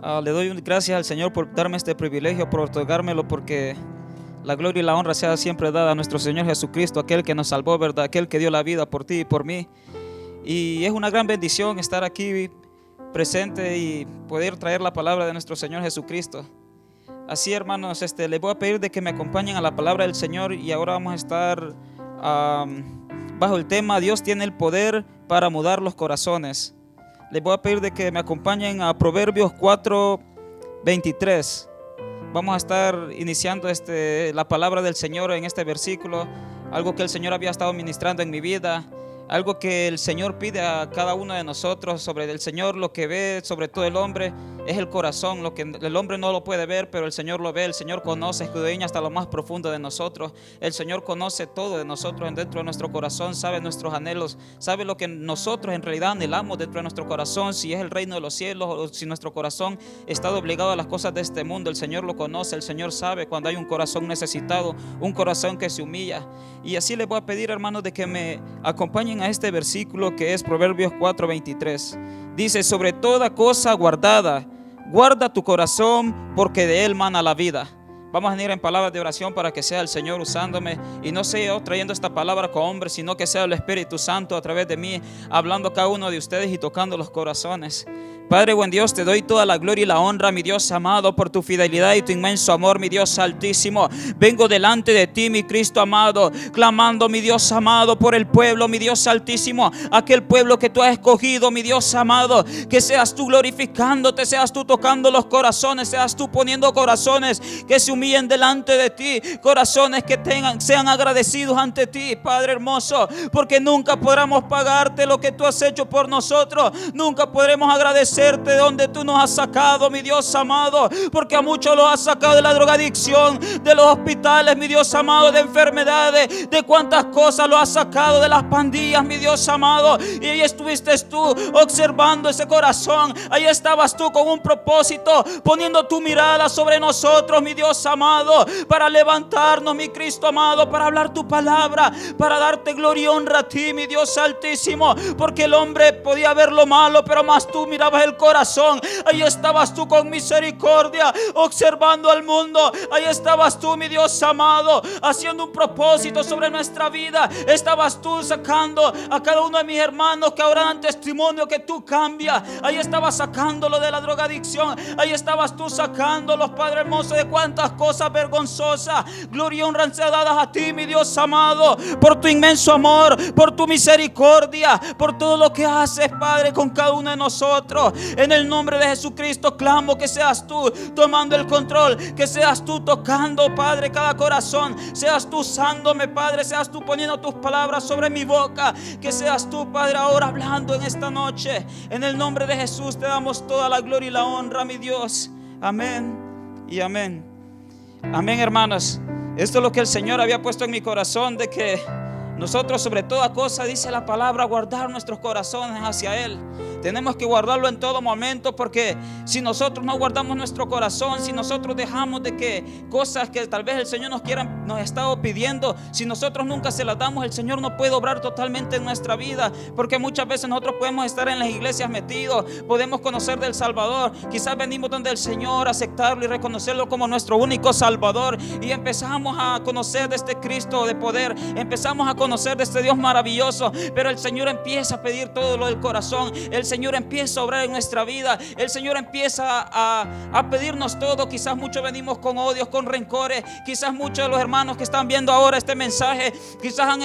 Le doy gracias al Señor por darme este privilegio, por otorgármelo, porque la gloria y la honra sea siempre dada a nuestro Señor Jesucristo, aquel que nos salvó, ¿verdad? Aquel que dio la vida por ti y por mí. Y es una gran bendición estar aquí presente y poder traer la palabra de nuestro Señor Jesucristo. Así, hermanos, les voy a pedir de que me acompañen a la palabra del Señor, y ahora vamos a estar bajo el tema Dios tiene el poder para mudar los corazones. Les voy a pedir de que me acompañen a Proverbios 4:23. Vamos a estar iniciando la palabra del Señor en este versículo, algo que el Señor había estado ministrando en mi vida, algo que el Señor pide a cada uno de nosotros. Sobre el Señor lo que ve sobre todo el hombre es el corazón. Lo que el hombre no lo puede ver, pero el Señor lo ve. El Señor conoce, escudriña hasta lo más profundo de nosotros. El Señor conoce todo de nosotros dentro de nuestro corazón, sabe nuestros anhelos, sabe lo que nosotros en realidad anhelamos dentro de nuestro corazón, si es el reino de los cielos o si nuestro corazón está obligado a las cosas de este mundo. El Señor lo conoce, el Señor sabe cuando hay un corazón necesitado, un corazón que se humilla. Y así les voy a pedir, hermanos, de que me acompañen a este versículo que es Proverbios 4:23. Dice: sobre toda cosa guardada, guarda tu corazón, porque de él mana la vida. Vamos a venir en palabras de oración para que sea el Señor usándome, y no sea yo trayendo esta palabra con hombres, sino que sea el Espíritu Santo a través de mí, hablando a cada uno de ustedes y tocando los corazones. Padre buen Dios, te doy toda la gloria y la honra, mi Dios amado, por tu fidelidad y tu inmenso amor, mi Dios altísimo. Vengo delante de ti, mi Cristo amado, clamando, mi Dios amado, por el pueblo, mi Dios altísimo, aquel pueblo que tú has escogido, mi Dios amado. Que seas tú glorificándote, seas tú tocando los corazones, seas tú poniendo corazones que se humillen delante de ti, corazones que sean agradecidos ante ti, Padre hermoso, porque nunca podremos pagarte lo que tú has hecho por nosotros. Nunca podremos agradecerte de donde tú nos has sacado, mi Dios amado, porque a muchos los has sacado de la drogadicción, de los hospitales, mi Dios amado, de enfermedades, de cuántas cosas lo has sacado, de las pandillas, mi Dios amado. Y ahí estuviste tú observando ese corazón, ahí estabas tú con un propósito, poniendo tu mirada sobre nosotros, mi Dios amado, para levantarnos, mi Cristo amado, para hablar tu palabra, para darte gloria y honra a ti, mi Dios altísimo. Porque el hombre podía ver lo malo, pero más tú mirabas el corazón. Ahí estabas tú con misericordia, observando al mundo. Ahí estabas tú, mi Dios amado, haciendo un propósito sobre nuestra vida. Estabas tú sacando a cada uno de mis hermanos que ahora dan testimonio que tú cambias. Ahí estabas sacándolo de la drogadicción. Ahí estabas tú sacándolos, Padre hermoso, de cuántas cosas vergonzosas. Gloria y honra sean dadas a ti, mi Dios amado, por tu inmenso amor, por tu misericordia, por todo lo que haces, Padre, con cada uno de nosotros. En el nombre de Jesucristo clamo que seas tú tomando el control, que seas tú tocando, Padre, cada corazón, seas tú usándome, Padre, seas tú poniendo tus palabras sobre mi boca, que seas tú, Padre, ahora hablando en esta noche. En el nombre de Jesús te damos toda la gloria y la honra, mi Dios. Amén y amén. Amén, hermanos. Esto es lo que el Señor había puesto en mi corazón, de que nosotros sobre toda cosa, dice la palabra, guardar nuestros corazones hacia Él. Tenemos que guardarlo en todo momento, porque si nosotros no guardamos nuestro corazón, si nosotros dejamos de que cosas que tal vez el Señor nos ha estado pidiendo, si nosotros nunca se las damos, el Señor no puede obrar totalmente en nuestra vida. Porque muchas veces nosotros podemos estar en las iglesias metidos, podemos conocer del Salvador, quizás venimos donde el Señor, aceptarlo y reconocerlo como nuestro único Salvador, y empezamos a conocer de este Cristo de poder, empezamos a conocer de este Dios maravilloso, pero el Señor empieza a pedir todo lo del corazón. El Señor empieza a obrar en nuestra vida. El Señor empieza a pedirnos todo. Quizás muchos venimos con odios, con rencores. Quizás muchos de los hermanos que están viendo ahora este mensaje, quizás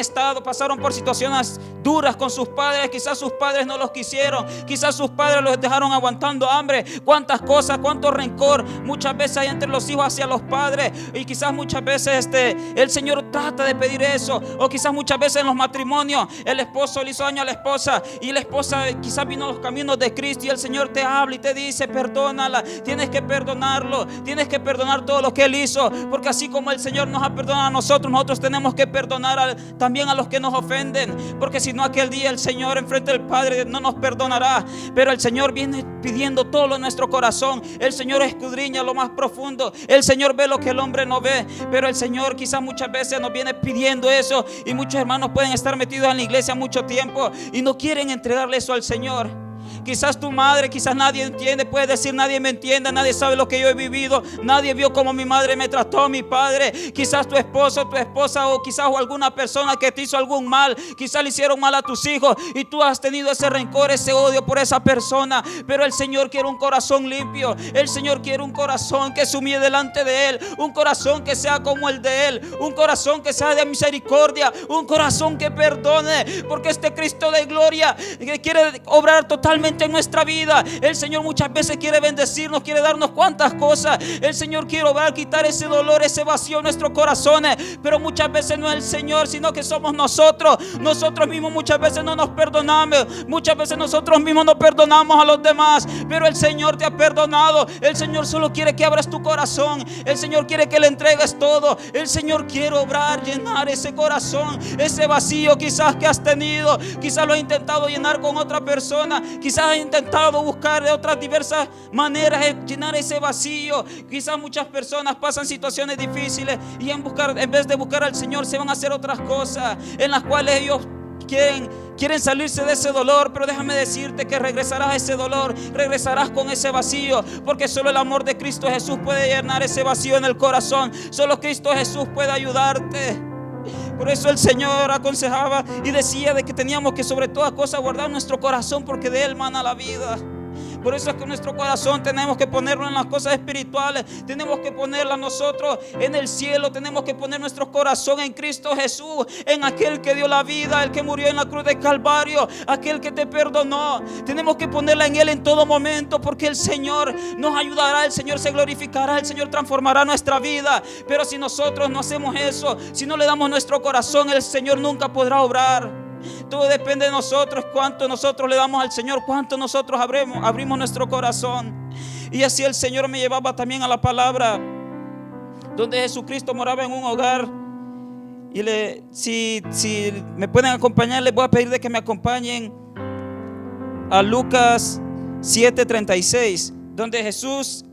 pasaron por situaciones duras con sus padres. Quizás sus padres no los quisieron, quizás sus padres los dejaron aguantando hambre. Cuántas cosas, cuánto rencor muchas veces hay entre los hijos hacia los padres. Y quizás muchas veces el Señor trata de pedir eso. O quizás muchas veces en los matrimonios el esposo le hizo daño a la esposa, y la esposa quizás vino a los caminos de Cristo, y el Señor te habla y te dice: perdónala, tienes que perdonarlo, tienes que perdonar todo lo que Él hizo, porque así como el Señor nos ha perdonado a nosotros tenemos que perdonar también a los que nos ofenden, porque si no, aquel día el Señor enfrente del Padre no nos perdonará. Pero el Señor viene pidiendo todo en nuestro corazón. El Señor escudriña lo más profundo. El Señor ve lo que el hombre no ve, pero el Señor quizás muchas veces nos viene pidiendo eso, y muchos hermanos pueden estar metidos en la iglesia mucho tiempo y no quieren entregarle eso al Señor. Quizás tu madre, quizás nadie entiende. Puedes decir: nadie me entiende, nadie sabe lo que yo he vivido, nadie vio cómo mi madre me trató, mi padre. Quizás tu esposo, tu esposa, o quizás alguna persona que te hizo algún mal. Quizás le hicieron mal a tus hijos y tú has tenido ese rencor, ese odio por esa persona. Pero el Señor quiere un corazón limpio. El Señor quiere un corazón que se humille delante de Él, un corazón que sea como el de Él, un corazón que sea de misericordia, un corazón que perdone, porque este Cristo de gloria que quiere obrar totalmente en nuestra vida. El Señor muchas veces quiere bendecirnos, quiere darnos cuantas cosas. El Señor quiere obrar, quitar ese dolor, ese vacío en nuestros corazones, pero muchas veces no es el Señor, sino que somos nosotros. Nosotros mismos muchas veces no nos perdonamos, muchas veces nosotros mismos no perdonamos a los demás, pero el Señor te ha perdonado. El Señor solo quiere que abras tu corazón. El Señor quiere que le entregues todo. El Señor quiere obrar, llenar ese corazón, ese vacío quizás que has tenido. Quizás lo has intentado llenar con otra persona, quizás has intentado buscar de otras diversas maneras llenar ese vacío. Quizás muchas personas pasan situaciones difíciles y en vez de buscar al Señor se van a hacer otras cosas en las cuales ellos quieren salirse de ese dolor. Pero déjame decirte que regresarás a ese dolor, regresarás con ese vacío, porque solo el amor de Cristo Jesús puede llenar ese vacío en el corazón. Solo Cristo Jesús puede ayudarte. Por eso el Señor aconsejaba y decía de que teníamos que sobre todas cosas guardar nuestro corazón, porque de Él mana la vida. Por eso es que nuestro corazón tenemos que ponerlo en las cosas espirituales, tenemos que ponerla nosotros en el cielo, tenemos que poner nuestro corazón en Cristo Jesús, en aquel que dio la vida, el que murió en la cruz de Calvario, aquel que te perdonó. Tenemos que ponerla en Él en todo momento, porque el Señor nos ayudará, el Señor se glorificará, el Señor transformará nuestra vida. Pero si nosotros no hacemos eso, si no le damos nuestro corazón, el Señor nunca podrá obrar. Todo depende de nosotros, cuánto nosotros le damos al Señor, cuánto nosotros abrimos nuestro corazón. Y así el Señor me llevaba también a la palabra donde Jesucristo moraba en un hogar. Y si me pueden acompañar, les voy a pedir de que me acompañen a Lucas 7:36, donde Jesús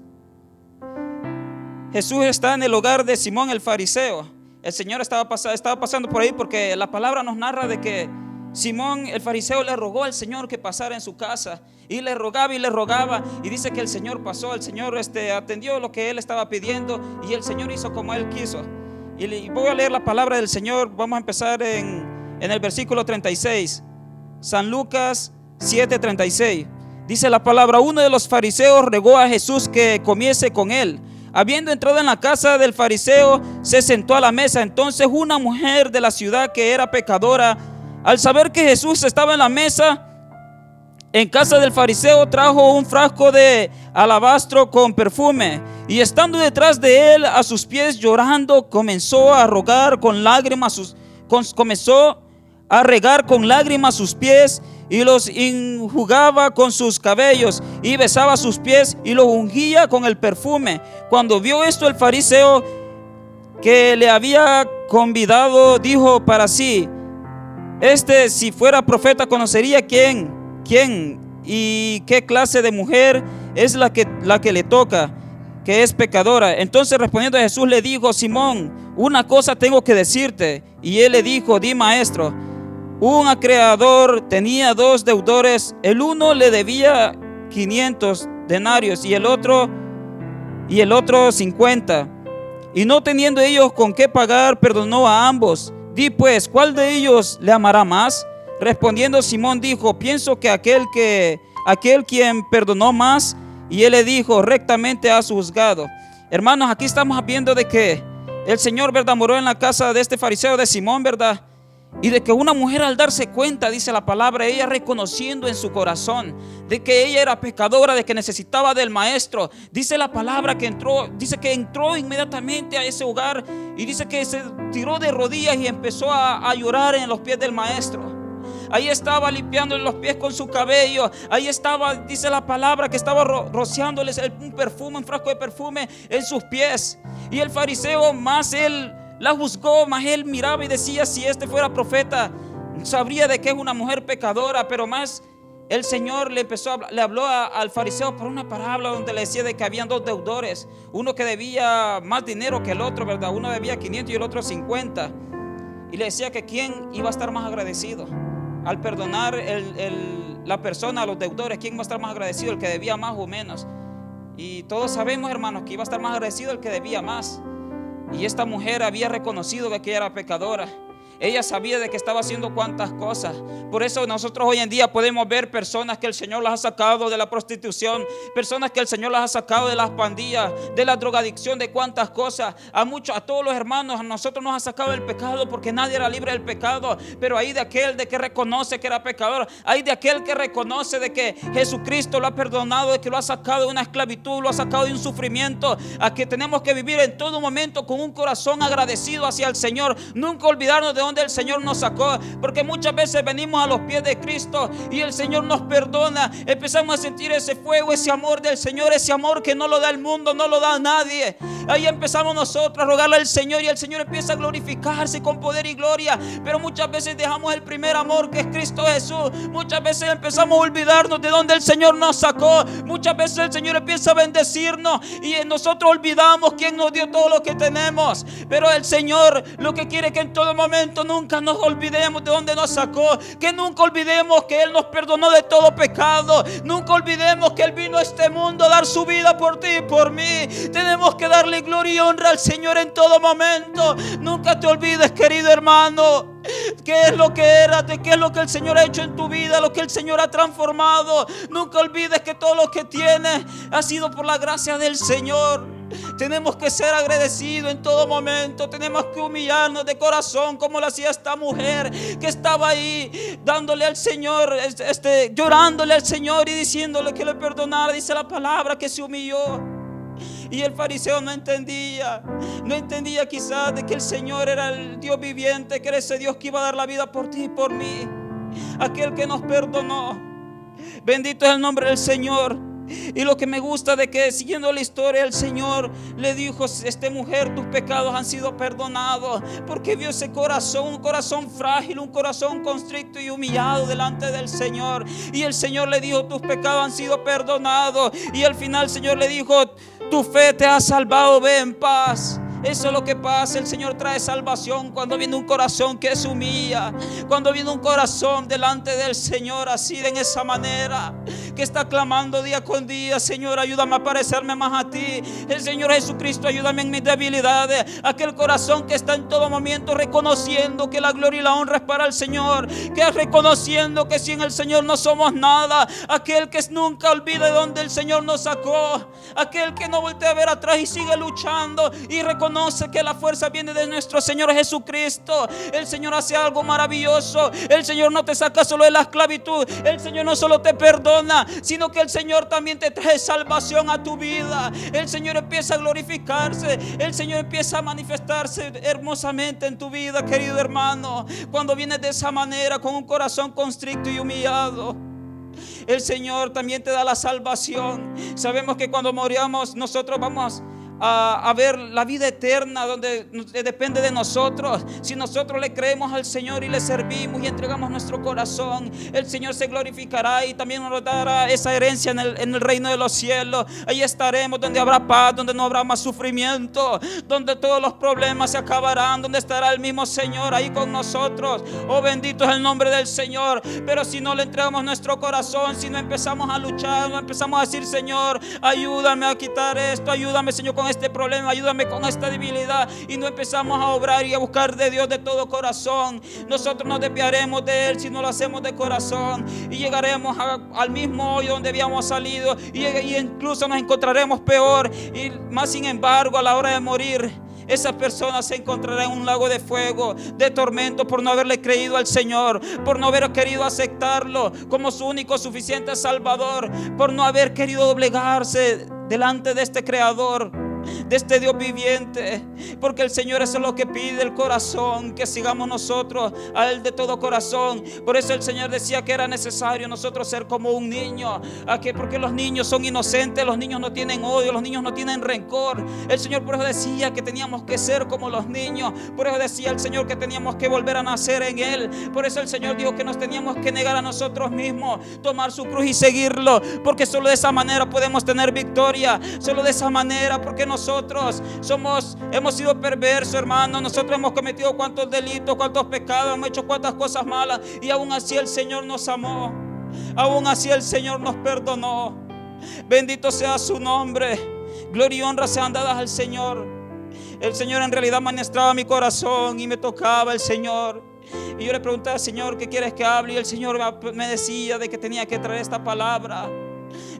está en el hogar de Simón el fariseo. El Señor estaba pasando por ahí, porque la palabra nos narra de que Simón el fariseo le rogó al Señor que pasara en su casa, y le rogaba, y dice que el Señor pasó. El Señor atendió lo que él estaba pidiendo, y el Señor hizo como él quiso. Y voy a leer la palabra del Señor. Vamos a empezar en el versículo 36. San Lucas 7:36. Dice la palabra: uno de los fariseos rogó a Jesús que comiese con él. Habiendo entrado en la casa del fariseo, se sentó a la mesa. Entonces una mujer de la ciudad, que era pecadora, al saber que Jesús estaba en la mesa en casa del fariseo, trajo un frasco de alabastro con perfume, y estando detrás de él a sus pies llorando, comenzó a regar con lágrimas sus pies, y los enjugaba con sus cabellos, y besaba sus pies y los ungía con el perfume. Cuando vio esto el fariseo que le había convidado, dijo para sí: si fuera profeta, conocería quién y qué clase de mujer es la que le toca, que es pecadora. Entonces respondiendo Jesús le dijo: Simón, una cosa tengo que decirte. Y él le dijo: di, maestro. Un acreedor tenía 2 deudores. El uno le debía 500 denarios y el otro 50. Y no teniendo ellos con qué pagar, perdonó a ambos. Di pues, ¿cuál de ellos le amará más? Respondiendo Simón dijo: pienso que aquel quien perdonó más. Y él le dijo: rectamente has juzgado. Hermanos, aquí estamos viendo de que el Señor, ¿verdad?, moró en la casa de este fariseo de Simón, ¿verdad? Y de que una mujer, al darse cuenta, dice la palabra, ella reconociendo en su corazón de que ella era pecadora, de que necesitaba del maestro, dice la palabra que entró inmediatamente a ese hogar, y dice que se tiró de rodillas y empezó a llorar en los pies del maestro. Ahí estaba limpiándole los pies con su cabello. Ahí estaba, dice la palabra, que estaba rociándoles un frasco de perfume en sus pies. Y el fariseo, más él la juzgó, más él miraba y decía: si este fuera profeta, sabría de que es una mujer pecadora. Pero más el Señor le habló al fariseo por una parábola donde le decía de que habían 2 deudores, uno que debía más dinero que el otro, ¿verdad? Uno debía 500 y el otro 50. Y le decía que quién iba a estar más agradecido al perdonar la persona, los deudores, ¿quién va a estar más agradecido? ¿El que debía más o menos? Y todos sabemos, hermanos, que iba a estar más agradecido el que debía más. Y esta mujer había reconocido de que ella era pecadora. Ella sabía de que estaba haciendo cuantas cosas. Por eso nosotros hoy en día podemos ver personas que el Señor las ha sacado de la prostitución, personas que el Señor las ha sacado de las pandillas, de la drogadicción, de cuantas cosas. A todos los hermanos, a nosotros nos ha sacado del pecado, porque nadie era libre del pecado. Pero hay de aquel de que reconoce que era pecador, hay de aquel que reconoce de que Jesucristo lo ha perdonado, de que lo ha sacado de una esclavitud, lo ha sacado de un sufrimiento. A que tenemos que vivir en todo momento con un corazón agradecido hacia el Señor, nunca olvidarnos de donde el Señor nos sacó, porque muchas veces venimos a los pies de Cristo y el Señor nos perdona. Empezamos a sentir ese fuego, ese amor del Señor, ese amor que no lo da el mundo, no lo da a nadie. Ahí empezamos nosotros a rogarle al Señor y el Señor empieza a glorificarse con poder y gloria. Pero muchas veces dejamos el primer amor, que es Cristo Jesús. Muchas veces empezamos a olvidarnos de donde el Señor nos sacó. Muchas veces el Señor empieza a bendecirnos y nosotros olvidamos quién nos dio todo lo que tenemos. Pero el Señor lo que quiere es que en todo momento nunca nos olvidemos de dónde nos sacó, que nunca olvidemos que Él nos perdonó de todo pecado, nunca olvidemos que Él vino a este mundo a dar su vida por ti y por mí. Tenemos que darle gloria y honra al Señor en todo momento. Nunca te olvides, querido hermano, qué es lo que eras, de qué es lo que el Señor ha hecho en tu vida, lo que el Señor ha transformado. Nunca olvides que todo lo que tienes ha sido por la gracia del Señor. Tenemos que ser agradecidos en todo momento. Tenemos que humillarnos de corazón, como lo hacía esta mujer que estaba ahí dándole al Señor, llorándole al Señor y diciéndole que le perdonara. Dice la palabra que se humilló. Y el fariseo no entendía quizás de que el Señor era el Dios viviente, que era ese Dios que iba a dar la vida por ti y por mí, aquel que nos perdonó. Bendito es el nombre del Señor. Y lo que me gusta de que, siguiendo la historia, el Señor le dijo: esta mujer, tus pecados han sido perdonados, porque vio ese corazón, un corazón frágil, un corazón constricto y humillado delante del Señor. Y el Señor le dijo: tus pecados han sido perdonados. Y al final el Señor le dijo: tu fe te ha salvado, ve en paz. Eso es lo que pasa. El Señor trae salvación cuando viene un corazón que se humilla, cuando viene un corazón delante del Señor así, de esa manera, que está clamando día con día: Señor, ayúdame a parecerme más a ti. El Señor Jesucristo, ayúdame en mis debilidades. Aquel corazón que está en todo momento reconociendo que la gloria y la honra es para el Señor, que es reconociendo que sin el Señor no somos nada. Aquel que nunca olvida de donde el Señor nos sacó, aquel que no voltea a ver atrás y sigue luchando y reconoce que la fuerza viene de nuestro Señor Jesucristo. El Señor hace algo maravilloso. El Señor no te saca solo de la esclavitud. El Señor no solo te perdona, sino que el Señor también te trae salvación a tu vida. El Señor empieza a glorificarse. El Señor empieza a manifestarse hermosamente en tu vida, querido hermano, cuando vienes de esa manera, con un corazón constricto y humillado. El Señor también te da la salvación. Sabemos que cuando moríamos nosotros vamos a ver la vida eterna, donde depende de nosotros. Si nosotros le creemos al Señor y le servimos y entregamos nuestro corazón, el Señor se glorificará y también nos dará esa herencia en el reino de los cielos. Ahí estaremos, donde habrá paz, donde no habrá más sufrimiento, donde todos los problemas se acabarán, donde estará el mismo Señor ahí con nosotros. Oh, bendito es el nombre del Señor. Pero si no le entregamos nuestro corazón, si no empezamos a luchar, no empezamos a decir: Señor, ayúdame a quitar esto, ayúdame, Señor, con este problema, ayúdame con esta debilidad, y no empezamos a obrar y a buscar de Dios de todo corazón, nosotros nos desviaremos de Él si no lo hacemos de corazón, y llegaremos al mismo hoyo donde habíamos salido, y incluso nos encontraremos peor. Y más sin embargo, a la hora de morir, esa persona se encontrará en un lago de fuego, de tormento, por no haberle creído al Señor, por no haber querido aceptarlo como su único suficiente Salvador, por no haber querido doblegarse delante de este Creador, de este Dios viviente. Porque el Señor, eso es lo que pide el corazón, que sigamos nosotros a Él de todo corazón. Por eso el Señor decía que era necesario nosotros ser como un niño. Porque los niños son inocentes, los niños no tienen odio, los niños no tienen rencor. El Señor por eso decía que teníamos que ser como los niños. Por eso decía el Señor que teníamos que volver a nacer en Él. Por eso el Señor dijo que nos teníamos que negar a nosotros mismos, tomar su cruz y seguirlo, porque solo de esa manera podemos tener victoria. Solo de esa manera, porque nosotros hemos sido perversos, hermanos. Nosotros hemos cometido cuantos delitos, cuantos pecados, hemos hecho cuantas cosas malas, y aún así el Señor nos amó. Aún así el Señor nos perdonó. Bendito sea su nombre. Gloria y honra sean dadas al Señor. El Señor en realidad ministraba mi corazón y me tocaba el Señor. Y yo le pregunté al Señor, ¿qué quieres que hable? Y el Señor me decía de que tenía que traer esta palabra,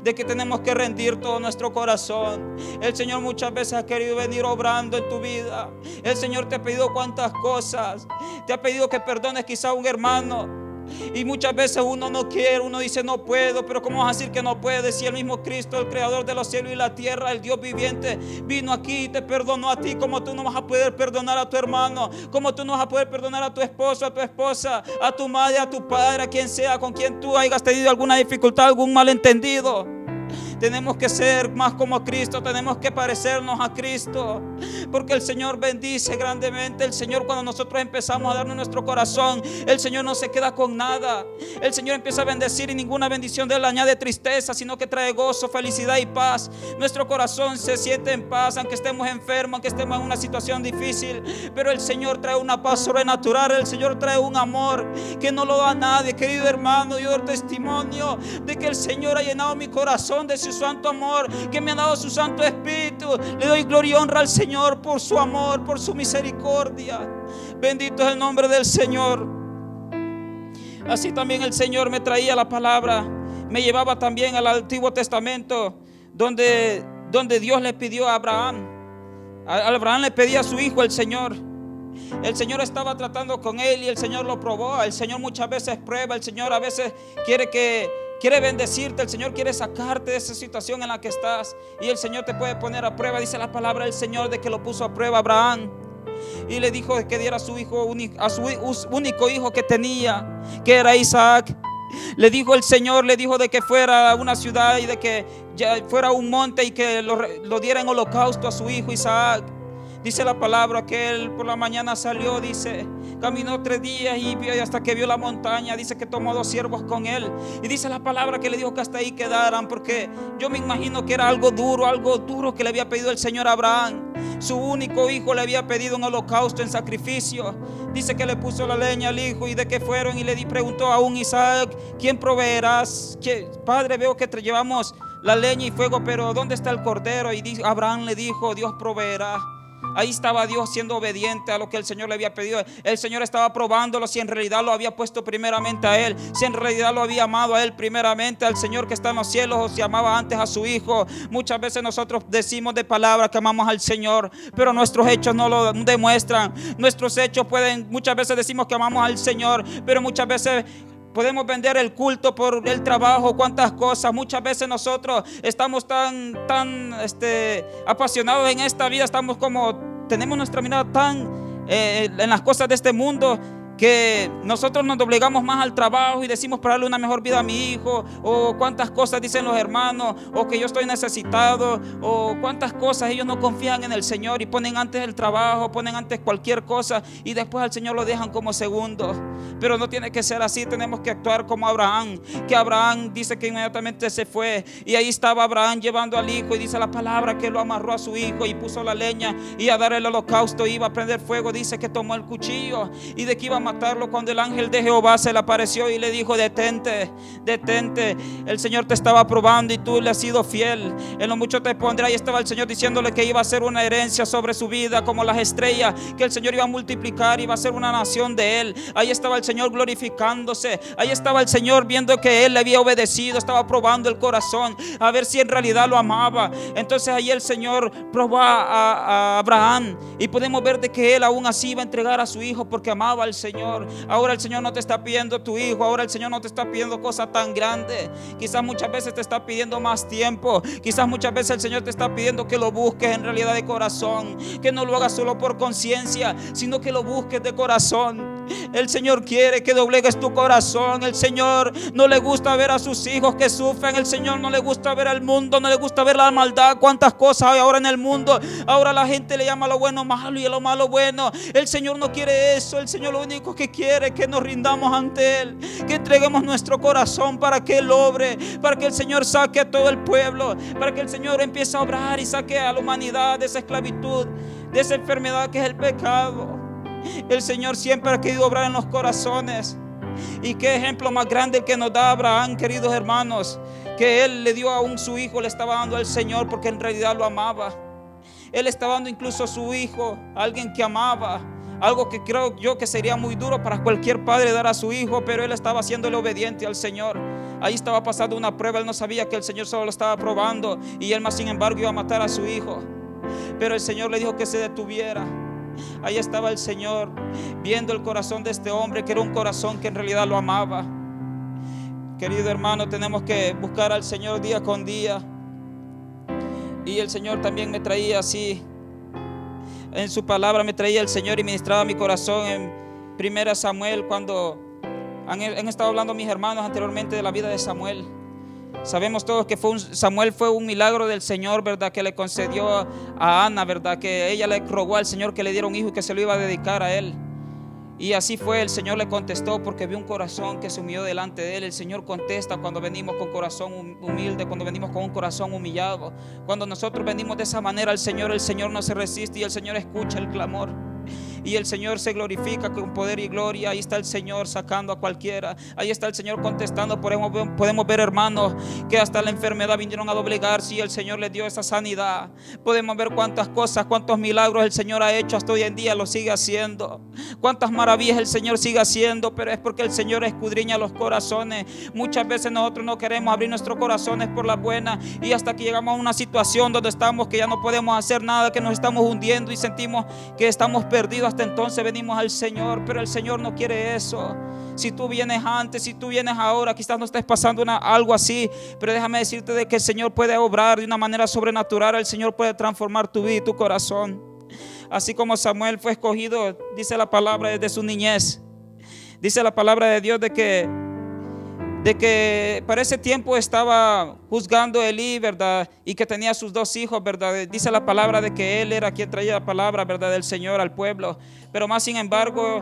de que tenemos que rendir todo nuestro corazón. El Señor muchas veces ha querido venir obrando en tu vida. El Señor te ha pedido cuantas cosas. Te ha pedido que perdones quizá a un hermano. Y muchas veces uno no quiere, uno dice no puedo. Pero ¿cómo vas a decir que no puedes si el mismo Cristo, el creador de los cielos y la tierra, el Dios viviente, vino aquí y te perdonó a ti? ¿Cómo tú no vas a poder perdonar a tu hermano? ¿Cómo tú no vas a poder perdonar a tu esposo, a tu esposa, a tu madre, a tu padre, a quien sea con quien tú hayas tenido alguna dificultad, algún malentendido? Tenemos que ser más como Cristo, tenemos que parecernos a Cristo, porque el Señor bendice grandemente. El Señor, cuando nosotros empezamos a darnos nuestro corazón, el Señor no se queda con nada. El Señor empieza a bendecir y ninguna bendición de Él añade tristeza, sino que trae gozo, felicidad y paz. Nuestro corazón se siente en paz, aunque estemos enfermos, aunque estemos en una situación difícil, pero el Señor trae una paz sobrenatural. El Señor trae un amor que no lo da nadie. Querido hermano, yo doy testimonio de que el Señor ha llenado mi corazón de su santo amor, que me ha dado su Santo Espíritu. Le doy gloria y honra al Señor por su amor, por su misericordia. Bendito es el nombre del Señor. Así también el Señor me traía la palabra, me llevaba también al Antiguo Testamento, donde Dios le pidió a Abraham. A Abraham le pedía a su hijo el Señor. El Señor estaba tratando con él y el Señor lo probó. El Señor muchas veces prueba. El Señor a veces quiere bendecirte. El Señor quiere sacarte de esa situación en la que estás, y el Señor te puede poner a prueba. Dice la palabra del Señor de que lo puso a prueba a Abraham y le dijo que diera a su único hijo que tenía, que era Isaac. Le dijo el Señor, le dijo de que fuera a una ciudad y de que ya fuera a un monte y que lo diera en holocausto a su hijo Isaac. Dice la palabra que él por la mañana salió, dice, caminó 3 días y hasta que vio la montaña. Dice que tomó 2 siervos con él, y dice la palabra que le dijo que hasta ahí quedaran, porque yo me imagino que era algo duro que le había pedido el Señor a Abraham. Su único hijo le había pedido un holocausto en sacrificio. Dice que le puso la leña al hijo y de que fueron y le preguntó a un Isaac, ¿quién proveerás? Padre, veo que te llevamos la leña y fuego, pero ¿dónde está el cordero? Y Abraham le dijo, Dios proveerá. Ahí estaba Dios siendo obediente a lo que el Señor le había pedido. El Señor estaba probándolo si en realidad lo había puesto primeramente a Él, si en realidad lo había amado a Él primeramente, al Señor que está en los cielos, o si amaba antes a su hijo. Muchas veces nosotros decimos de palabra que amamos al Señor, pero nuestros hechos no lo demuestran. Nuestros hechos muchas veces decimos que amamos al Señor, pero muchas veces podemos vender el culto por el trabajo, cuántas cosas. Muchas veces nosotros estamos tan apasionados en esta vida, tenemos nuestra mirada tan en las cosas de este mundo, que nosotros nos doblegamos más al trabajo y decimos para darle una mejor vida a mi hijo, o cuántas cosas dicen los hermanos, o que yo estoy necesitado, o cuántas cosas. Ellos no confían en el Señor y ponen antes el trabajo, ponen antes cualquier cosa, y después al Señor lo dejan como segundo. Pero no tiene que ser así. Tenemos que actuar como Abraham, que Abraham dice que inmediatamente se fue, y ahí estaba Abraham llevando al hijo, y dice la palabra que lo amarró a su hijo y puso la leña y a dar el holocausto, iba a prender fuego. Dice que tomó el cuchillo y de que iba a matarlo, cuando el ángel de Jehová se le apareció y le dijo, detente, el Señor te estaba probando y tú le has sido fiel, en lo mucho te pondré. Ahí estaba el Señor diciéndole que iba a ser una herencia sobre su vida como las estrellas, que el Señor iba a multiplicar, iba a ser una nación de él. Ahí estaba el Señor glorificándose, ahí estaba el Señor viendo que él le había obedecido, estaba probando el corazón a ver si en realidad lo amaba. Entonces ahí el Señor probó a Abraham, y podemos ver de que él aún así iba a entregar a su hijo porque amaba al Señor. Ahora el Señor no te está pidiendo tu hijo, ahora el Señor no te está pidiendo cosas tan grandes. Quizás muchas veces te está pidiendo más tiempo, quizás muchas veces el Señor te está pidiendo que lo busques en realidad de corazón, que no lo hagas solo por conciencia, sino que lo busques de corazón. El Señor quiere que doblegues tu corazón. El Señor no le gusta ver a sus hijos que sufren. El Señor no le gusta ver al mundo, no le gusta ver la maldad. Cuántas cosas hay ahora en el mundo. Ahora la gente le llama lo bueno malo y a lo malo bueno. El Señor no quiere eso. El Señor lo único que quiere es que nos rindamos ante Él, que entreguemos nuestro corazón para que Él obre, para que el Señor saque a todo el pueblo, para que el Señor empiece a obrar y saque a la humanidad de esa esclavitud, de esa enfermedad que es el pecado. El Señor siempre ha querido obrar en los corazones. Y qué ejemplo más grande el que nos da Abraham, queridos hermanos, que él le dio aún su hijo, le estaba dando al Señor porque en realidad lo amaba. Él estaba dando incluso a su hijo, a alguien que amaba, algo que creo yo que sería muy duro para cualquier padre dar a su hijo, pero él estaba haciéndole obediente al Señor. Ahí estaba pasando una prueba, él no sabía que el Señor solo lo estaba probando, y él más sin embargo iba a matar a su hijo, pero el Señor le dijo que se detuviera. Ahí estaba el Señor viendo el corazón de este hombre, que era un corazón que en realidad lo amaba. Querido hermano, tenemos que buscar al Señor día con día. Y el Señor también me traía así, en su palabra me traía el Señor y ministraba mi corazón en 1 Samuel, cuando han estado hablando mis hermanos anteriormente de la vida de Samuel. Sabemos todos que Samuel fue un milagro del Señor, ¿verdad? Que le concedió a Ana, ¿verdad? Que ella le rogó al Señor que le diera un hijo y que se lo iba a dedicar a él. Y así fue, el Señor le contestó porque vio un corazón que se humilló delante de él. El Señor contesta cuando venimos con corazón humilde, cuando venimos con un corazón humillado. Cuando nosotros venimos de esa manera al Señor, el Señor no se resiste y el Señor escucha el clamor. Y el Señor se glorifica con poder y gloria. Ahí está el Señor sacando a cualquiera. Ahí está el Señor contestando. Podemos ver, hermanos, que hasta la enfermedad vinieron a doblegarse y el Señor les dio esa sanidad. Podemos ver cuántas cosas, cuántos milagros el Señor ha hecho. Hasta hoy en día lo sigue haciendo. Cuántas maravillas el Señor sigue haciendo. Pero es porque el Señor escudriña los corazones. Muchas veces nosotros no queremos abrir nuestros corazones por la buena, y hasta que llegamos a una situación donde estamos que ya no podemos hacer nada, que nos estamos hundiendo y sentimos que estamos perdidos, hasta entonces venimos al Señor. Pero el Señor no quiere eso. Si tú vienes antes, si tú vienes ahora, quizás no estés pasando algo así, pero déjame decirte de que el Señor puede obrar de una manera sobrenatural. El Señor puede transformar tu vida y tu corazón. Así como Samuel fue escogido, dice la palabra, desde su niñez. Dice la palabra de Dios de que para ese tiempo estaba juzgando a Elí, ¿verdad? Y que tenía sus 2 hijos, ¿verdad? Dice la palabra de que él era quien traía la palabra, ¿verdad?, del Señor al pueblo. Pero más sin embargo,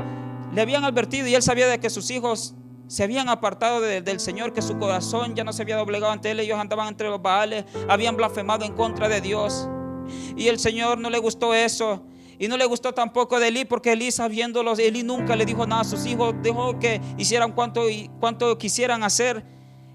le habían advertido y él sabía de que sus hijos se habían apartado del Señor, que su corazón ya no se había doblegado ante él. Ellos andaban entre los baales, habían blasfemado en contra de Dios. Y el Señor no le gustó eso. Y no le gustó tampoco de Elí, porque Elí, sabiéndolo, Elí nunca le dijo nada a sus hijos. Dejó que hicieran cuanto quisieran hacer.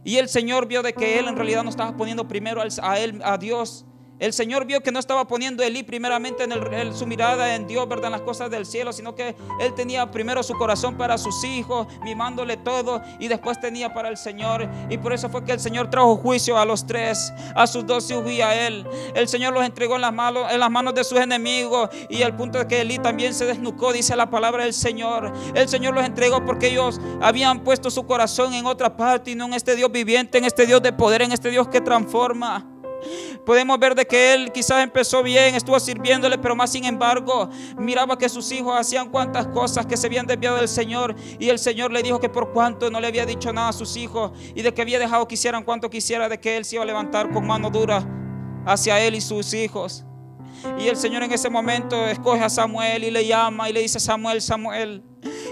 Y el Señor vio de que él en realidad no estaba poniendo primero a Dios. El Señor vio que no estaba poniendo Elí primeramente su mirada en Dios, ¿verdad?, en las cosas del cielo, sino que él tenía primero su corazón para sus hijos, mimándole todo, y después tenía para el Señor. Y por eso fue que el Señor trajo juicio a los 3, a sus 2 hijos y a él. El Señor los entregó en las manos de sus enemigos, y al punto de que Elí también se desnucó, dice la palabra del Señor. El Señor los entregó porque ellos habían puesto su corazón en otra parte y no en este Dios viviente, en este Dios de poder, en este Dios que transforma. Podemos ver de que él quizás empezó bien, estuvo sirviéndole, pero más sin embargo miraba que sus hijos hacían cuantas cosas, que se habían desviado del Señor. Y el Señor le dijo que por cuanto no le había dicho nada a sus hijos, y de que había dejado que hicieran cuanto quisiera, de que él se iba a levantar con mano dura hacia él y sus hijos. Y el Señor en ese momento escoge a Samuel y le llama y le dice: Samuel, Samuel.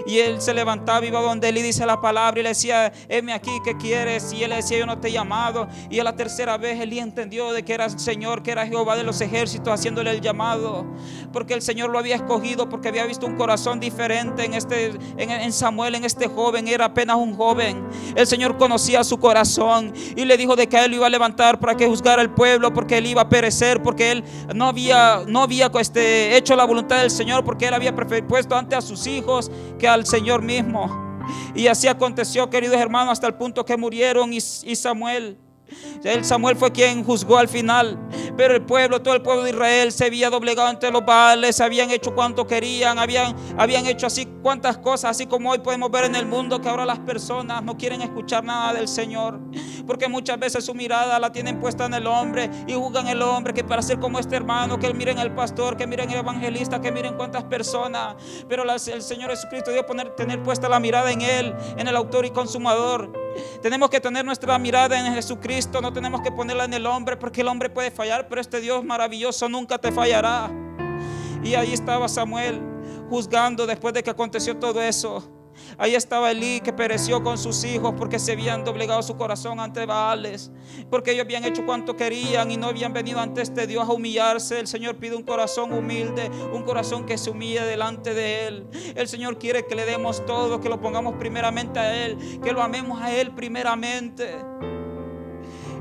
Y él se levantaba, iba donde él y dice la palabra y le decía: heme aquí, ¿qué quieres? Y él le decía: yo no te he llamado. Y a la tercera vez Elí entendió de que era el Señor, que era Jehová de los ejércitos haciéndole el llamado, porque el Señor lo había escogido, porque había visto un corazón diferente en Samuel, en este joven. Era apenas un joven. El Señor conocía su corazón y le dijo de que él lo iba a levantar para que juzgara al pueblo, porque él iba a perecer, porque él no había hecho la voluntad del Señor, porque él había puesto antes a sus hijos que al Señor mismo. Y así aconteció, queridos hermanos, hasta el punto que murieron y Samuel fue quien juzgó al final. Pero todo el pueblo de Israel se había doblegado ante los baales, habían hecho cuanto querían, habían hecho así cuantas cosas, así como hoy podemos ver en el mundo, que ahora las personas no quieren escuchar nada del Señor, porque muchas veces su mirada la tienen puesta en el hombre y juzgan el hombre, que para ser como este hermano, que miren el pastor, que miren el evangelista, que miren cuántas personas. Pero el Señor Jesucristo dio tener puesta la mirada en Él, en el autor y consumador. Tenemos que tener nuestra mirada en Jesucristo, no tenemos que ponerla en el hombre, porque el hombre puede fallar, pero este Dios maravilloso nunca te fallará. Y ahí estaba Samuel juzgando después de que aconteció todo eso. Ahí estaba Elí, que pereció con sus hijos porque se habían doblegado su corazón ante Baales, porque ellos habían hecho cuanto querían y no habían venido ante este Dios a humillarse. El Señor pide un corazón humilde, un corazón que se humille delante de Él. El Señor quiere que le demos todo, que lo pongamos primeramente a Él, que lo amemos a Él primeramente.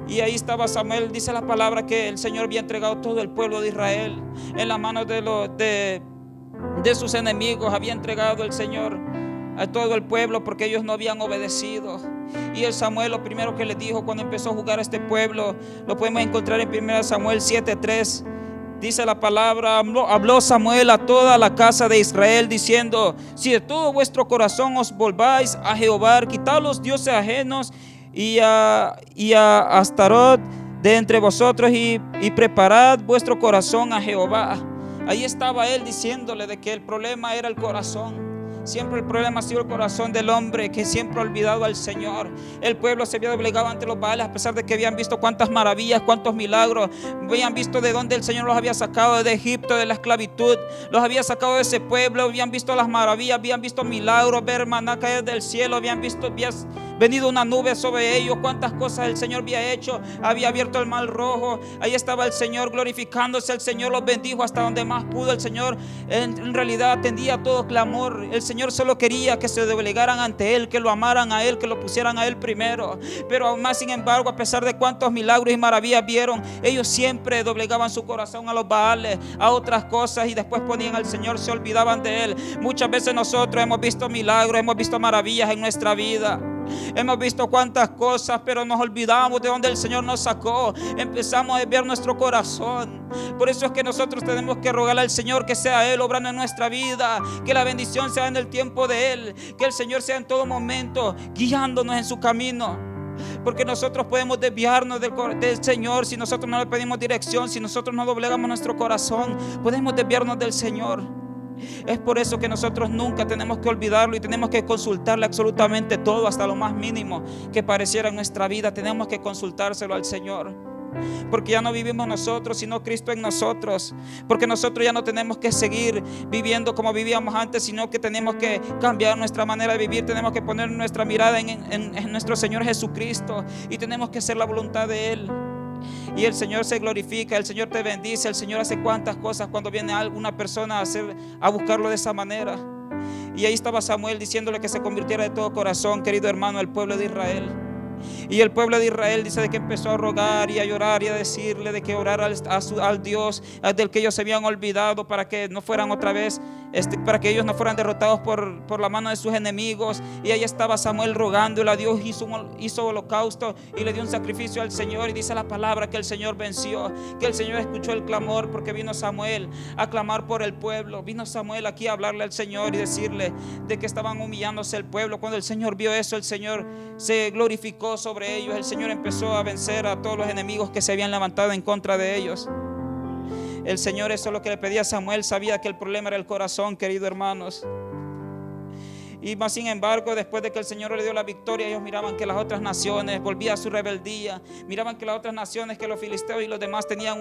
Y ahí estaba Samuel. Dice la palabra que el Señor había entregado todo el pueblo de Israel en las manos de sus enemigos. Había entregado el Señor a todo el pueblo porque ellos no habían obedecido. Y el Samuel, lo primero que les dijo cuando empezó a jugar a este pueblo, lo podemos encontrar en 1 Samuel 7:3. Dice la palabra: habló Samuel a toda la casa de Israel diciendo: si de todo vuestro corazón os volváis a Jehová, quitad los dioses ajenos y a Astarot de entre vosotros y preparad vuestro corazón a Jehová. Ahí estaba él diciéndole de que el problema era el corazón. Siempre el problema ha sido el corazón del hombre, que siempre ha olvidado al Señor. El pueblo se había doblegado ante los Baales, a pesar de que habían visto cuántas maravillas, cuántos milagros. Habían visto de dónde el Señor los había sacado de Egipto, de la esclavitud. Los había sacado de ese pueblo. Habían visto las maravillas, habían visto milagros, ver maná caer del cielo. Había venido una nube sobre ellos. Cuántas cosas el Señor había hecho. Había abierto el mar rojo. Ahí estaba el Señor glorificándose. El Señor los bendijo hasta donde más pudo. El Señor en realidad atendía todo clamor. El Señor solo quería que se doblegaran ante Él, que lo amaran a Él, que lo pusieran a Él primero. Pero aún más, sin embargo, a pesar de cuántos milagros y maravillas vieron, ellos siempre doblegaban su corazón a los Baales, a otras cosas, y después ponían al Señor, se olvidaban de Él. Muchas veces nosotros hemos visto milagros, hemos visto maravillas en nuestra vida. Hemos visto cuántas cosas, pero nos olvidamos de donde el Señor nos sacó. Empezamos a desviar nuestro corazón. Por eso es que nosotros tenemos que rogarle al Señor que sea Él obrando en nuestra vida, que la bendición sea en el tiempo de Él, que el Señor sea en todo momento guiándonos en su camino. Porque nosotros podemos desviarnos del Señor si nosotros no le pedimos dirección, si nosotros no doblegamos nuestro corazón, podemos desviarnos del Señor. Es por eso que nosotros nunca tenemos que olvidarlo y tenemos que consultarle absolutamente todo, hasta lo más mínimo que pareciera en nuestra vida. Tenemos que consultárselo al Señor, porque ya no vivimos nosotros, sino Cristo en nosotros. Porque nosotros ya no tenemos que seguir viviendo como vivíamos antes, sino que tenemos que cambiar nuestra manera de vivir. Tenemos que poner nuestra mirada en nuestro Señor Jesucristo, y tenemos que hacer la voluntad de Él. Y el Señor se glorifica, el Señor te bendice, el Señor hace cuantas cosas cuando viene alguna persona a buscarlo de esa manera. Y ahí estaba Samuel diciéndole que se convirtiera de todo corazón, querido hermano, al pueblo de Israel. Y el pueblo de Israel dice de que empezó a rogar y a llorar y a decirle de que orara al Dios del que ellos se habían olvidado, para que no fueran otra vez, para que ellos no fueran derrotados por la mano de sus enemigos. Y ahí estaba Samuel rogándole a Dios. Hizo holocausto y le dio un sacrificio al Señor. Y dice la palabra que el Señor venció, que el Señor escuchó el clamor, porque vino Samuel a clamar por el pueblo. Vino Samuel aquí a hablarle al Señor y decirle de que estaban humillándose el pueblo. Cuando el Señor vio eso, el Señor se glorificó sobre ellos. El Señor empezó a vencer a todos los enemigos que se habían levantado en contra de ellos. El Señor, eso es lo que le pedía a Samuel. Sabía que el problema era el corazón, queridos hermanos. Y más sin embargo, después de que el Señor le dio la victoria, ellos miraban que las otras naciones volvían a su rebeldía. Miraban que las otras naciones, que los filisteos y los demás tenían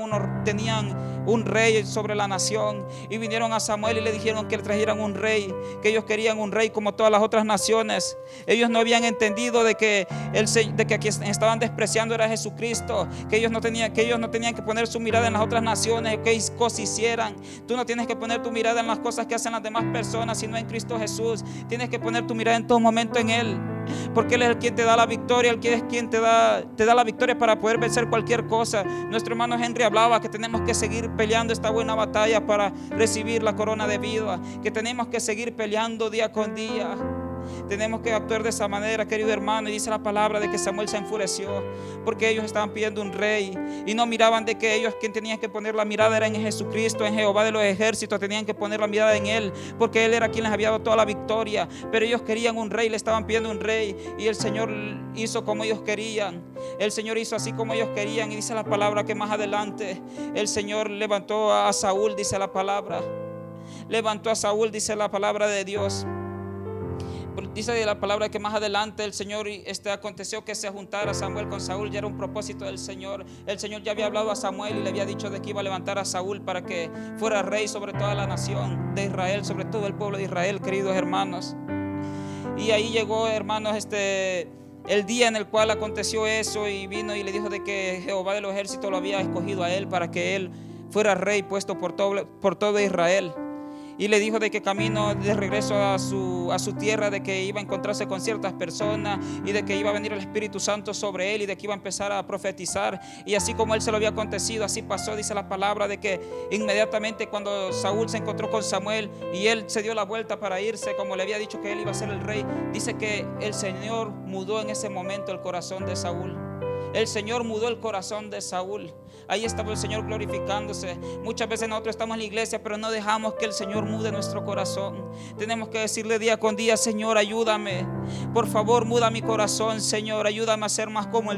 un rey sobre la nación. Y vinieron a Samuel y le dijeron que le trajeran un rey, que ellos querían un rey como todas las otras naciones. Ellos no habían entendido de que a quien estaban despreciando era Jesucristo, que ellos no tenían que poner su mirada en las otras naciones, que cosas hicieran. Tú no tienes que poner tu mirada en las cosas que hacen las demás personas, sino en Cristo Jesús. Tienes que poner tu mirada en todo momento en Él, porque Él es el quien te da la victoria. Él es quien te da la victoria para poder vencer cualquier cosa. Nuestro hermano Henry hablaba que tenemos que seguir peleando esta buena batalla para recibir la corona de vida, que tenemos que seguir peleando día con día. Tenemos que actuar de esa manera, querido hermano. Y dice la palabra de que Samuel se enfureció porque ellos estaban pidiendo un rey y no miraban de que ellos, quien tenían que poner la mirada era en Jesucristo, en Jehová de los ejércitos. Tenían que poner la mirada en Él, porque Él era quien les había dado toda la victoria. Pero ellos querían un rey, le estaban pidiendo un rey, y el Señor hizo como ellos querían. El Señor hizo así como ellos querían. Y dice la palabra que más adelante el Señor levantó a Saúl. Dice la palabra, levantó a Saúl, dice la palabra de Dios. Dice la palabra que más adelante el Señor aconteció que se juntara Samuel con Saúl. Ya era un propósito del Señor. El Señor ya había hablado a Samuel y le había dicho de que iba a levantar a Saúl para que fuera rey sobre toda la nación de Israel, sobre todo el pueblo de Israel, queridos hermanos. Y ahí llegó, hermanos, el día en el cual aconteció eso, y vino y le dijo de que Jehová de los ejércitos lo había escogido a él para que él fuera rey puesto por todo Israel. Y le dijo de que camino de regreso a su tierra, de que iba a encontrarse con ciertas personas y de que iba a venir el Espíritu Santo sobre él y de que iba a empezar a profetizar. Y así como él se lo había acontecido, así pasó. Dice la palabra de que inmediatamente cuando Saúl se encontró con Samuel y él se dio la vuelta para irse, como le había dicho que él iba a ser el rey, dice que el Señor mudó en ese momento el corazón de Saúl. El Señor mudó el corazón de Saúl. Ahí estaba el Señor glorificándose. Muchas veces nosotros estamos en la iglesia, pero no dejamos que el Señor mude nuestro corazón. Tenemos que decirle día con día: Señor, ayúdame. Por favor, muda mi corazón, Señor. Ayúdame a ser más como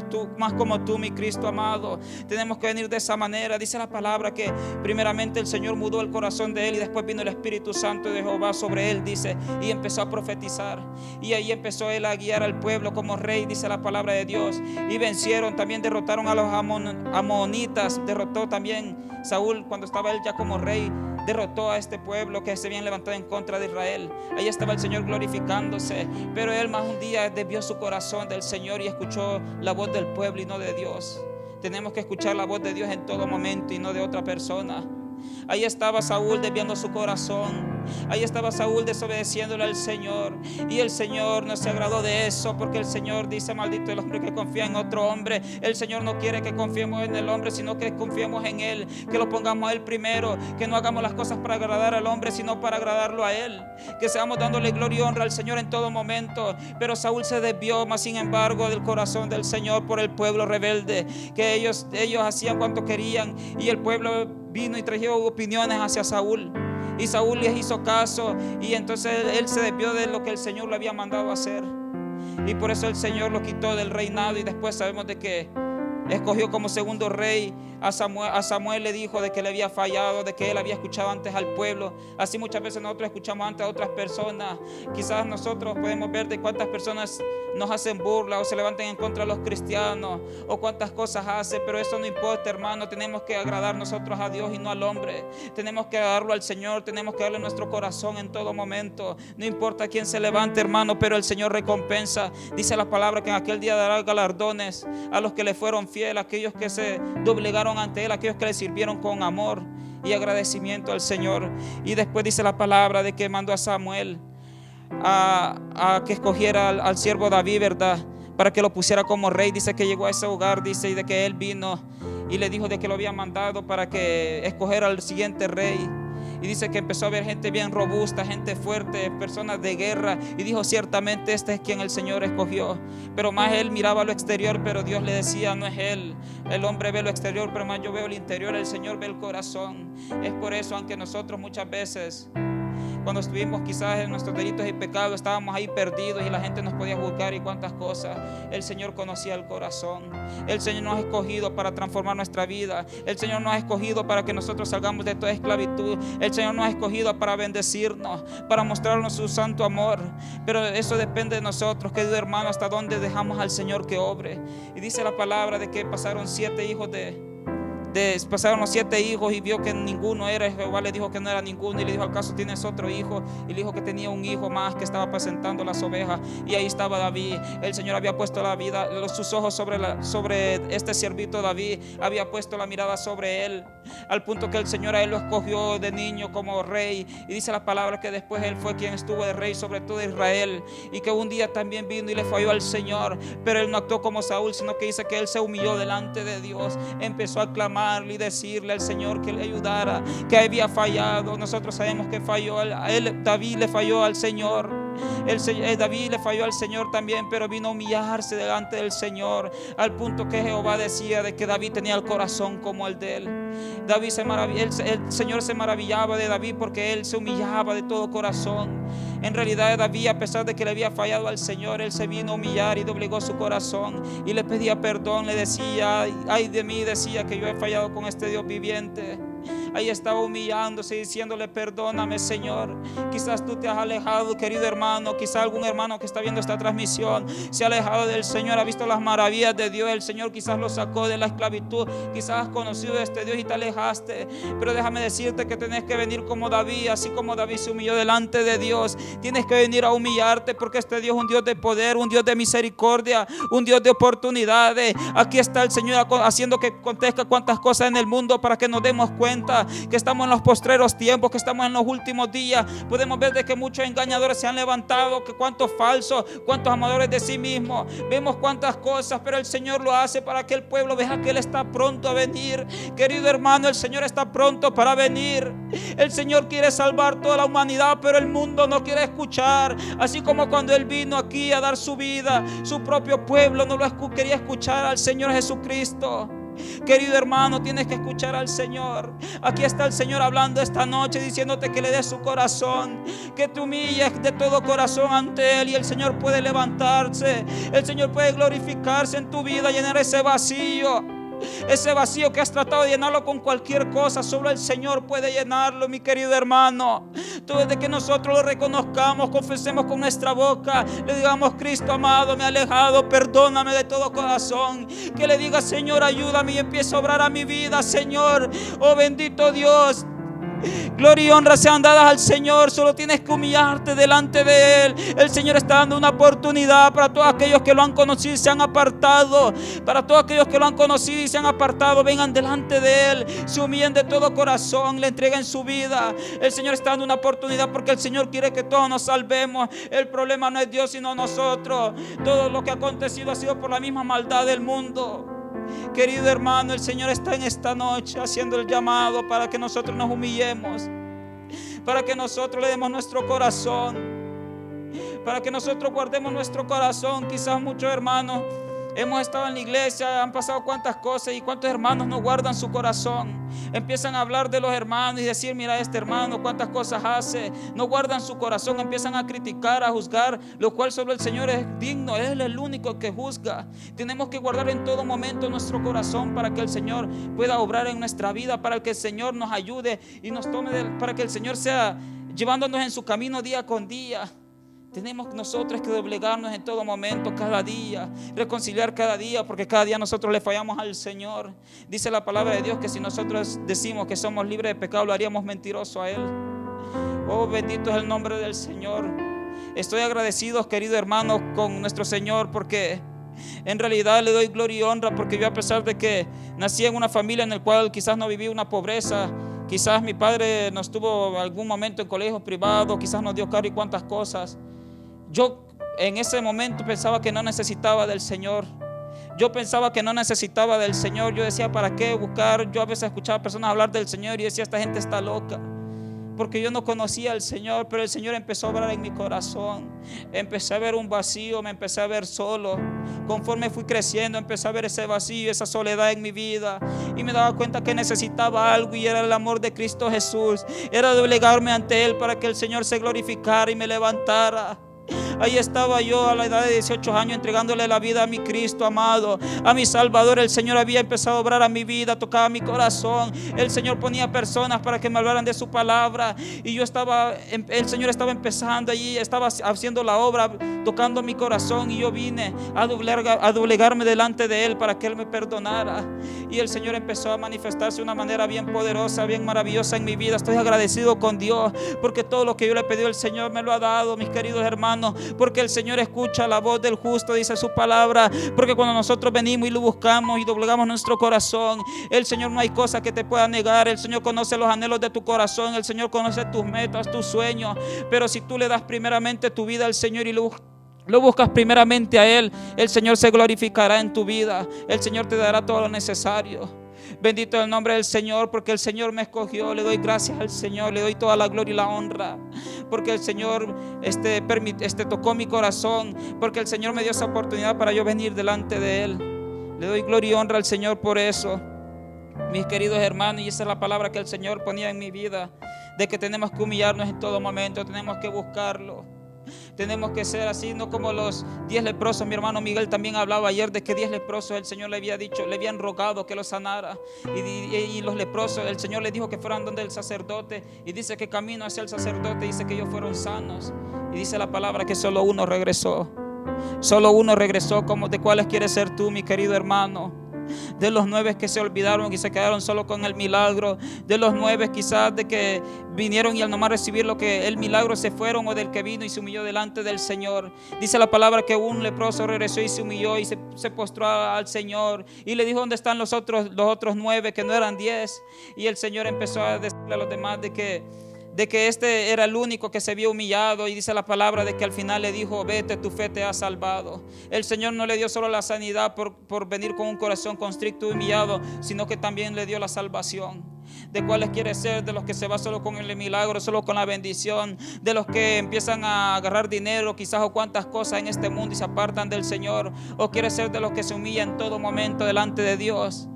tú, mi Cristo amado. Tenemos que venir de esa manera. Dice la palabra que primeramente el Señor mudó el corazón de él y después vino el Espíritu Santo de Jehová sobre él, dice, y empezó a profetizar. Y ahí empezó él a guiar al pueblo como rey, dice la palabra de Dios. Y vencieron, también derrotaron a los amonitas. Derrotó también Saúl, cuando estaba él ya como rey, derrotó a este pueblo que se habían levantado en contra de Israel. Ahí estaba el Señor glorificándose. Pero él más un día desvió su corazón del Señor y escuchó la voz del pueblo y no de Dios. Tenemos que escuchar la voz de Dios en todo momento y no de otra persona. Ahí estaba Saúl desviando su corazón. Ahí estaba Saúl desobedeciéndole al Señor. Y el Señor no se agradó de eso, porque el Señor dice: maldito el hombre que confía en otro hombre. El Señor no quiere que confiemos en el hombre, sino que confiemos en Él, que lo pongamos a Él primero, que no hagamos las cosas para agradar al hombre, sino para agradarlo a Él, que seamos dándole gloria y honra al Señor en todo momento. Pero Saúl se desvió, mas sin embargo, del corazón del Señor por el pueblo rebelde, que ellos hacían cuanto querían, y el pueblo vino y trajo opiniones hacia Saúl. Y Saúl les hizo caso, y entonces él se desvió de lo que el Señor le había mandado hacer. Y por eso el Señor lo quitó del reinado. Y después sabemos de que escogió como segundo rey a Samuel. A Samuel le dijo de que le había fallado, de que él había escuchado antes al pueblo. Así muchas veces nosotros escuchamos antes a otras personas. Quizás nosotros podemos ver de cuántas personas nos hacen burla o se levantan en contra de los cristianos, o cuántas cosas hacen, pero eso no importa, hermano. Tenemos que agradar nosotros a Dios y no al hombre. Tenemos que agradarlo al Señor, tenemos que darle nuestro corazón en todo momento. No importa quién se levante, hermano, pero el Señor recompensa. Dice la palabra que en aquel día dará galardones a los que le fueron fieles, a aquellos que se doblegaron ante Él, a aquellos que le sirvieron con amor y agradecimiento al Señor. Y después dice la palabra de que mandó a Samuel a que escogiera al siervo David, ¿verdad?, para que lo pusiera como rey. Dice que llegó a ese hogar, dice, y de que él vino y le dijo de que lo había mandado para que escogiera al siguiente rey. Y dice que empezó a ver gente bien robusta, gente fuerte, personas de guerra, y dijo: ciertamente este es quien el Señor escogió. Pero más él miraba lo exterior, pero Dios le decía: no es él. El hombre ve lo exterior, pero más yo veo el interior. El Señor ve el corazón. Es por eso, aunque nosotros muchas veces, cuando estuvimos quizás en nuestros delitos y pecados, estábamos ahí perdidos y la gente nos podía juzgar y cuántas cosas, el Señor conocía el corazón. El Señor nos ha escogido para transformar nuestra vida. El Señor nos ha escogido para que nosotros salgamos de toda esclavitud. El Señor nos ha escogido para bendecirnos, para mostrarnos su santo amor. Pero eso depende de nosotros, querido hermano, hasta dónde dejamos al Señor que obre. Y dice la palabra de que pasaron 7 hijos pasaron los 7 hijos y vio que ninguno era. Jehová le dijo que no era ninguno y le dijo: ¿al caso tienes otro hijo? Y le dijo que tenía un hijo más que estaba apacentando las ovejas. Y ahí estaba David. El Señor había puesto sus ojos sobre este siervito David. Había puesto la mirada sobre él, al punto que el Señor a él lo escogió de niño como rey. Y dice la palabra que después él fue quien estuvo de rey sobre todo Israel, y que un día también vino y le falló al Señor. Pero él no actuó como Saúl, sino que dice que él se humilló delante de Dios. Empezó a clamar y decirle al Señor que le ayudara, que había fallado. Nosotros sabemos que falló David le falló al Señor. David le falló al Señor también, pero vino a humillarse delante del Señor, al punto que Jehová decía de que David tenía el corazón como el de él. El Señor se maravillaba de David porque él se humillaba de todo corazón. En realidad David, a pesar de que le había fallado al Señor, él se vino a humillar y doblegó su corazón y le pedía perdón. Le decía: ay de mí, decía, que yo he fallado con este Dios viviente. Ahí estaba humillándose, diciéndole: perdóname, Señor. Quizás tú te has alejado, querido hermano. Quizás algún hermano que está viendo esta transmisión se ha alejado del Señor, ha visto las maravillas de Dios. El Señor quizás lo sacó de la esclavitud. Quizás has conocido a este Dios y te alejaste. Pero déjame decirte que tenés que venir como David. Así como David se humilló delante de Dios, tienes que venir a humillarte, porque este Dios es un Dios de poder, un Dios de misericordia, un Dios de oportunidades. Aquí está el Señor haciendo que acontezca cuantas cosas en el mundo, para que nos demos cuenta que estamos en los postreros tiempos, que estamos en los últimos días. Podemos ver de que muchos engañadores se han levantado, que cuántos falsos, cuántos amadores de sí mismos. Vemos cuántas cosas, pero el Señor lo hace para que el pueblo vea que Él está pronto a venir. Querido hermano, el Señor está pronto para venir. El Señor quiere salvar toda la humanidad, pero el mundo no quiere escuchar. Así como cuando Él vino aquí a dar su vida, su propio pueblo no lo quería escuchar al Señor Jesucristo. Querido hermano, tienes que escuchar al Señor. Aquí está el Señor hablando esta noche, diciéndote que le des su corazón, que te humilles de todo corazón ante Él, y el Señor puede levantarse. El Señor puede glorificarse en tu vida, llenar ese vacío. Ese vacío que has tratado de llenarlo con cualquier cosa, solo el Señor puede llenarlo, mi querido hermano. Todo desde que nosotros lo reconozcamos, confesemos con nuestra boca, le digamos: Cristo amado, me he alejado, perdóname de todo corazón. Que le diga: Señor, ayúdame, y empieza a obrar a mi vida, Señor. Oh bendito Dios, gloria y honra sean dadas al Señor. Solo tienes que humillarte delante de Él. El Señor está dando una oportunidad para todos aquellos que lo han conocido y se han apartado. Para todos aquellos que lo han conocido y se han apartado, vengan delante de Él, se humillen de todo corazón, le entreguen su vida. El Señor está dando una oportunidad, porque el Señor quiere que todos nos salvemos. El problema no es Dios, sino nosotros. Todo lo que ha acontecido ha sido por la misma maldad del mundo. Querido hermano, el Señor está en esta noche haciendo el llamado para que nosotros nos humillemos, para que nosotros le demos nuestro corazón, para que nosotros guardemos nuestro corazón. Quizás muchos hermanos hemos estado en la iglesia, han pasado cuantas cosas, y cuántos hermanos no guardan su corazón. Empiezan a hablar de los hermanos y decir: mira, este hermano cuántas cosas hace. No guardan su corazón, empiezan a criticar, a juzgar, lo cual solo el Señor es digno. Él es el único que juzga. Tenemos que guardar en todo momento nuestro corazón, para que el Señor pueda obrar en nuestra vida, para que el Señor nos ayude y nos tome para que el Señor sea llevándonos en su camino día con día. Tenemos nosotros que doblegarnos en todo momento, cada día, reconciliar cada día, porque cada día nosotros le fallamos al Señor. Dice la palabra de Dios que si nosotros decimos que somos libres de pecado, lo haríamos mentiroso a Él. Oh, bendito es el nombre del Señor. Estoy agradecido, querido hermano, con nuestro Señor, porque en realidad le doy gloria y honra, porque yo, a pesar de que nací en una familia en la cual quizás no viví una pobreza, quizás mi padre nos tuvo algún momento en colegios privados, quizás nos dio carro y cuantas cosas, yo en ese momento pensaba que no necesitaba del Señor. Yo pensaba que no necesitaba del Señor. Yo decía: ¿para qué buscar? Yo a veces escuchaba personas hablar del Señor y decía: esta gente está loca, porque yo no conocía al Señor. Pero el Señor empezó a obrar en mi corazón. Empecé a ver un vacío, me empecé a ver solo. Conforme fui creciendo, empecé a ver ese vacío, esa soledad en mi vida, y me daba cuenta que necesitaba algo, y era el amor de Cristo Jesús. Era doblegarme ante Él para que el Señor se glorificara y me levantara. Ahí estaba yo a la edad de 18 años entregándole la vida a mi Cristo amado, a mi Salvador. El Señor había empezado a obrar a mi vida, tocaba mi corazón. El Señor ponía personas para que me hablaran de su palabra, y yo estaba, el Señor estaba empezando allí, estaba haciendo la obra, tocando mi corazón, y yo vine a doblegarme delante de Él para que Él me perdonara. Y el Señor empezó a manifestarse de una manera bien poderosa, bien maravillosa en mi vida. Estoy agradecido con Dios, porque todo lo que yo le he pedido, el Señor me lo ha dado, mis queridos hermanos. Porque el Señor escucha la voz del justo, dice su palabra. Porque cuando nosotros venimos y lo buscamos y doblegamos nuestro corazón, el Señor no hay cosa que te pueda negar. El Señor conoce los anhelos de tu corazón, el Señor conoce tus metas, tus sueños. Pero si tú le das primeramente tu vida al Señor y lo buscas primeramente a Él, el Señor se glorificará en tu vida. El Señor te dará todo lo necesario. Bendito el nombre del Señor, porque el Señor me escogió. Le doy gracias al Señor, le doy toda la gloria y la honra, porque el Señor tocó mi corazón, porque el Señor me dio esa oportunidad para yo venir delante de Él. Le doy gloria y honra al Señor por eso, mis queridos hermanos. Y esa es la palabra que el Señor ponía en mi vida, de que tenemos que humillarnos en todo momento, tenemos que buscarlo. Tenemos que ser así, no como los 10 leprosos. Mi hermano Miguel también hablaba ayer de que 10 leprosos el Señor le había dicho, le habían rogado que los sanara. Y los leprosos, el Señor les dijo que fueran donde el sacerdote. Y dice que camino hacia el sacerdote, dice que ellos fueron sanos. Y dice la palabra que solo uno regresó. Solo uno regresó. ¿De cuáles quieres ser tú, mi querido hermano? De los 9 que se olvidaron y se quedaron solo con el milagro. De los 9 quizás de que vinieron y al nomás recibir lo que el milagro se fueron, o del que vino y se humilló delante del Señor. Dice la palabra que un leproso regresó y se humilló y se postró al Señor y le dijo: ¿dónde están los otros 9 que no eran 10? Y el Señor empezó a decirle a los demás de que este era el único que se había humillado. Y dice la palabra de que al final le dijo: vete, tu fe te ha salvado. El Señor no le dio solo la sanidad por venir con un corazón constricto y humillado, sino que también le dio la salvación. ¿De cuáles quiere ser? De los que se va solo con el milagro, solo con la bendición, de los que empiezan a agarrar dinero quizás o cuantas cosas en este mundo y se apartan del Señor, o quiere ser de los que se humillan en todo momento delante de Dios?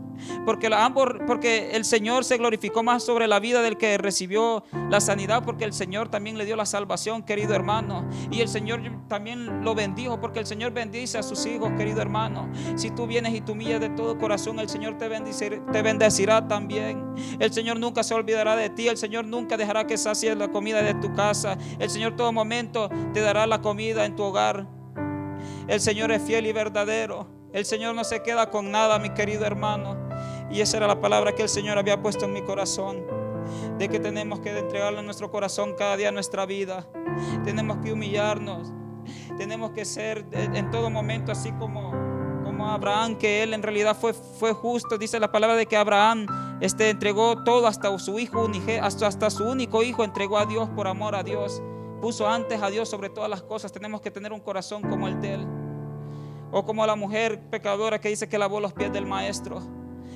Porque el Señor se glorificó más sobre la vida del que recibió la sanidad, porque el Señor también le dio la salvación, querido hermano. Y el Señor también lo bendijo, porque el Señor bendice a sus hijos, querido hermano. Si tú vienes y tú humillas de todo corazón, el Señor te bendecirá también. El Señor nunca se olvidará de ti. El Señor nunca dejará que sacies la comida de tu casa. El Señor todo momento te dará la comida en tu hogar. El Señor es fiel y verdadero. El Señor no se queda con nada, mi querido hermano. Y esa era la palabra que el Señor había puesto en mi corazón, de que tenemos que entregarle en nuestro corazón cada día nuestra vida. Tenemos que humillarnos. Tenemos que ser en todo momento así como Abraham, que él en realidad fue justo. Dice la palabra de que Abraham entregó todo, hasta su hijo, hasta su único hijo entregó a Dios por amor a Dios. Puso antes a Dios sobre todas las cosas. Tenemos que tener un corazón como el de él. O como la mujer pecadora que dice que lavó los pies del maestro.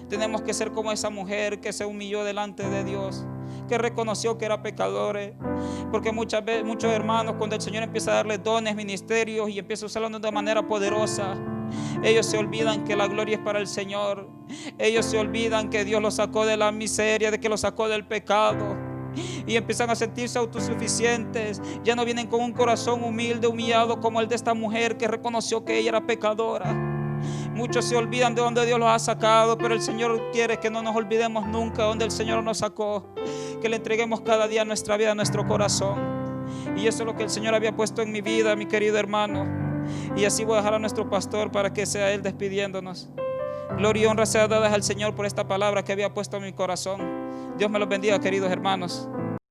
Tenemos que ser como esa mujer que se humilló delante de Dios, que reconoció que era pecador. Porque muchas veces, muchos hermanos, cuando el Señor empieza a darles dones, ministerios, y empieza a usarlos de una manera poderosa, ellos se olvidan que la gloria es para el Señor. Ellos se olvidan que Dios los sacó de la miseria, de que los sacó del pecado, y empiezan a sentirse autosuficientes. Ya no vienen con un corazón humilde, humillado, como el de esta mujer que reconoció que ella era pecadora. Muchos se olvidan de donde Dios los ha sacado, pero el Señor quiere que no nos olvidemos nunca de donde el Señor nos sacó, que le entreguemos cada día nuestra vida, nuestro corazón. Y eso es lo que el Señor había puesto en mi vida, mi querido hermano. Y así voy a dejar a nuestro pastor para que sea él despidiéndonos. Gloria y honra sea dadas al Señor por esta palabra que había puesto en mi corazón. Dios me los bendiga, queridos hermanos.